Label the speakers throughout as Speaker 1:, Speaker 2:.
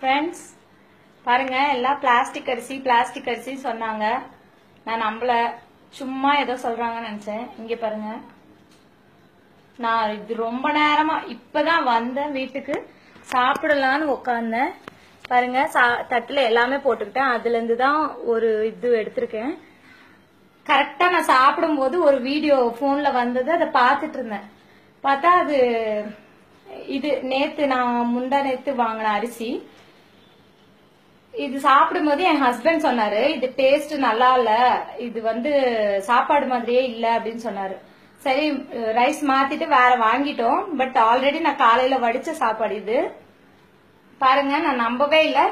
Speaker 1: Friends பாருங்க, எல்லாம் plastic அரிசி சொன்னாங்க. நான் நம்பல, சும்மா ஏதோ சொல்றாங்கன்னு நினைச்சேன். இங்க பாருங்க, நான் இது ரொம்ப நேரமா இப்பதான் வந்தேன் வீட்டுக்கு, சாப்பிடலான்னு உட்காந்தேன். பாருங்க, தட்டுல எல்லாமே போட்டுக்கிட்டேன். அதுல இருந்து தான் ஒரு இது எடுத்திருக்கேன். கரெக்டா நான் சாப்பிடும் போது ஒரு வீடியோ போன்ல வந்தது, அதை பார்த்துட்டு இருந்தேன். பார்த்தா அது இது நான் முந்தா நேத்து வாங்கின அரிசி. இது சாப்பிடும் போது என் ஹஸ்பண்ட் சொன்னாரு, இது டேஸ்ட் நல்லா இல்ல, இது சாப்பாடு மாதிரியே இல்ல அப்படின்னு சொன்னாரு. சரி, ரைஸ் மாத்திட்டு வேற வாங்கிட்டோம். பட் ஆல்ரெடி நான் காலையில வடிச்ச சாப்பாடு இது. பாருங்க, நான் நம்பவே இல்ல.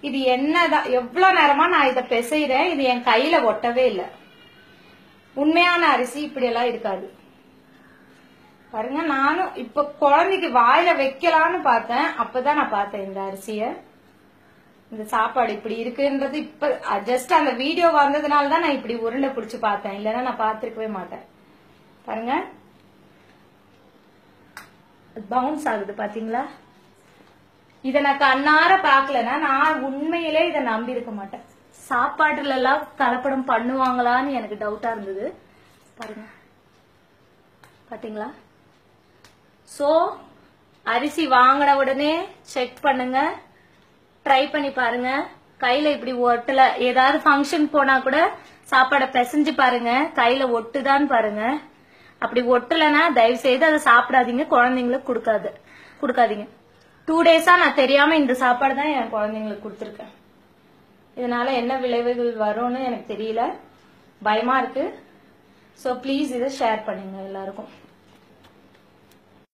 Speaker 1: இது என்னதான் எவ்வளவு நேரமா நான் இதை பிசைறேன், இது என் கையில ஒட்டவே இல்லை. உண்மையான அரிசி இப்படி எல்லாம் இருக்காது. பாருங்க, நானும் இப்ப குழந்தைக்கு வாயில வைக்கலான்னு பார்த்தேன். அப்பதான் நான் பார்த்தேன் இந்த அரிசிய, இந்த சாப்பாடு இப்படி இருக்குன்றது. இப்ப ஜஸ்ட் அந்த வீடியோ வந்ததுனாலதான் நான் இப்படி உருண்டை பிடிச்சு பார்த்தேன், இல்லைன்னா நான் பார்த்திருக்கவே மாட்டேன். பாருங்க, பவுன்ஸ் ஆகுது பாத்தீங்களா? இத நான் கண்ணார பாக்கலன்னா நான் உண்மையிலே இதை நம்பி இருக்க மாட்டேன். சாப்பாட்டுல எல்லாம் கலப்படம் பண்ணுவாங்களான்னு எனக்கு டவுட்டா இருந்தது. பாருங்க, பாத்தீங்களா? சோ அரிசி வாங்கின உடனே செக் பண்ணுங்க, ட்ரை பண்ணி பாருங்க. கையில இப்படி ஒட்டல, ஏதாவது ஃபங்க்ஷன் போனா கூட சாப்பாடை பிசைஞ்சு பாருங்க, கையில ஒட்டுதான்னு பாருங்க. அப்படி ஒட்டலன்னா தயவு செய்து அதை சாப்பிடாதீங்க, குழந்தைங்களுக்கு கொடுக்காதீங்க. 2 டேஸா நான் தெரியாம இந்த சாப்பாடு தான் என் குழந்தைங்களுக்கு கொடுத்துருக்கேன். இதனால என்ன விளைவுகள் வரும்னு எனக்கு தெரியல, பயமா இருக்கு. ஸோ ப்ளீஸ் இதை ஷேர் பண்ணுங்க எல்லாருக்கும்.